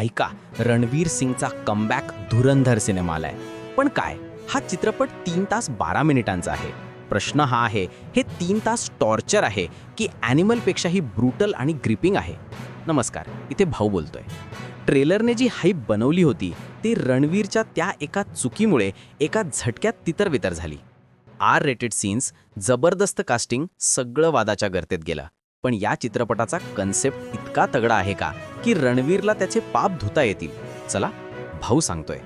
ऐका, रणवीर सिंगचा कमबॅक धुरंधर सिनेमा आलाय. पण काय, हा चित्रपट 3 तास 12 मिनिटांचा आहे. प्रश्न हा आहे, हे 3 तास टॉर्चर आहे की ॲनिमलपेक्षाही ब्रुटल आणि ग्रिपिंग आहे? नमस्कार, इथे भाऊ बोलतोय. ट्रेलरने जी हाईप बनवली होती ती रणवीरच्या त्या एका चुकीमुळे एका झटक्यात तितरबितर झाली. आर रेटेड सीन्स, जबरदस्त कास्टिंग, सगळं वादाच्या गर्तेत गेलं. पण या चित्रपटाचा कन्सेप्ट इतका तगडा आहे का की रणवीरला त्याचे पाप धुता येतील? चला, भाऊ सांगतोय.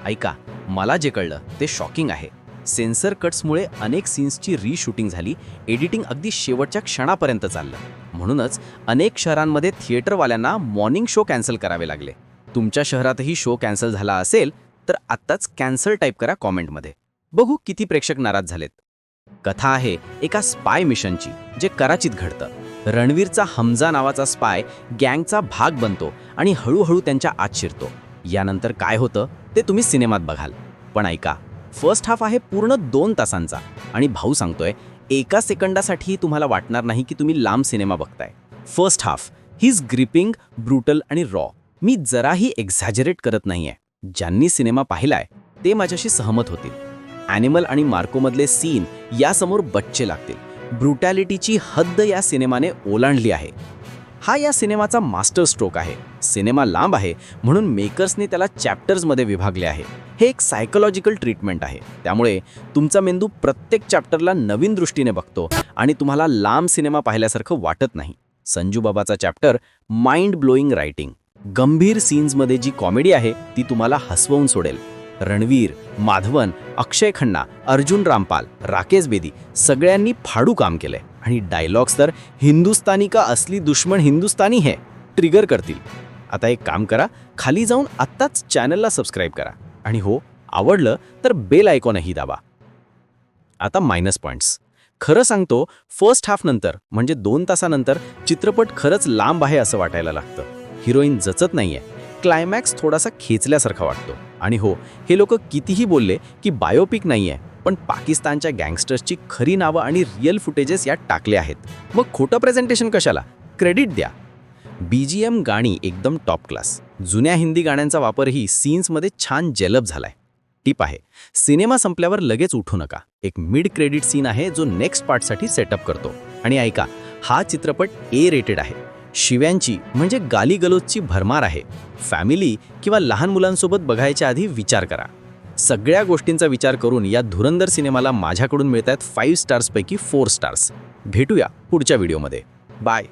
ऐका, मला जे कळलं ते शॉकिंग आहे. सेन्सर कट्समुळे अनेक सीन्सची रीशूटिंग झाली, एडिटिंग अगदी शेवटच्या क्षणापर्यंत चाललं. म्हणूनच अनेक शहरांमध्ये थिएटरवाल्यांना मॉर्निंग शो कॅन्सल करावे लागले. तुमच्या शहरातही शो कॅन्सल झाला असेल तर आत्ताच कॅन्सल टाईप करा कॉमेंटमध्ये. बघू किती प्रेक्षक नाराज झालेत. कथा आहे एका स्पाय मिशनची, जे कराचीत घडतं. रणवीरचा हमजा नावाचा स्पाय गँगचा भाग बनतो आणि हळूहळू त्यांच्या आत शिरतो. यानंतर काय होतं ते तुम्ही सिनेमात बघाल. पण ऐका, फर्स्ट हाफ आहे पूर्ण 2 तासांचा. आणि भाऊ सांगतोय, एका सेकंदासाठीही तुम्हाला वाटणार नाही की तुम्ही लांब सिनेमा बघताय. First half is gripping, brutal आणि रॉ. मी जराही एक्झॅजरेट करत नाहीये. ज्यांनी सिनेमा पाहिलाय ते माझ्याशी सहमत होतील. ॲनिमल आणि मार्कोमधले सीन यासमोर बच्चे लागतील. ब्रुटॅलिटीची हद्द या सिनेमाने ओलांडली आहे. हा या सिनेमाचा मास्टर स्ट्रोक आहे. सिनेमा लांब आहे म्हणून मेकर्सने त्याला चॅप्टर्समध्ये विभागले आहे. हे एक सायकोलॉजिकल ट्रीटमेंट आहे. त्यामुळे तुमचा मेंदू प्रत्येक चॅप्टरला नवीन दृष्टीने बघतो आणि तुम्हाला लांब सिनेमा पाहिल्यासारखं वाटत नाही. संजू बाबाचा चॅप्टर माइंड ब्लोईंग रायटिंग. गंभीर सीन्समध्ये जी कॉमेडी आहे ती तुम्हाला हसवून सोडेल. रणवीर, माधवन, अक्षय खन्ना, अर्जुन रामपाल, राकेश बेदी सगळ्यांनी फाडू काम केलंय. आणि डायलॉग्स तर हिंदुस्तानी का असली दुश्मन हिंदुस्तानी है ट्रिगर करतील. आता एक काम करा, खाली जाऊन आत्ताच चॅनलला सबस्क्राईब करा. आणि हो, आवडलं तर बेल आयकॉनही दाबा. आता मायनस पॉईंट्स. खरं सांगतो, फर्स्ट हाफ नंतर म्हणजे 2 तासानंतर चित्रपट खरंच लांब आहे असं वाटायला लागतं. हिरोईन जचत नाहीये. क्लायमॅक्स थोडासा खेचल्यासारखा वाटतो. आणि हो, हे लोक कितीही बोलले की बायोपिक नाहीये, पण पाकिस्तानच्या गँगस्टर्सची खरी नावं आणि रिअल फुटेजेस यात टाकले आहेत. मग खोटं प्रेझेंटेशन कशाला? क्रेडिट द्या. BGM गाणी एकदम टॉप क्लास. जुन्या हिंदी गाण्यांचा वापरही सीन्समध्ये छान जेलप झालाय. टिप आहे, सिनेमा संपल्यावर लगेच उठू नका. एक मिड क्रेडिट सीन आहे जो नेक्स्ट पार्टसाठी सेटअप करतो. आणि ऐका, हा चित्रपट A रेटेड आहे. शिव्यांची म्हणजे गालीगलोचची भरमार आहे. फॅमिली किंवा लहान मुलांसोबत बघायच्या आधी विचार करा. सगळ्या गोष्टींचा विचार करून या धुरंधर सिनेमाला माझ्याकडून मिळतायत 5 स्टार्सपैकी 4 स्टार्स. भेटूया पुढच्या व्हिडिओमध्ये. बाय.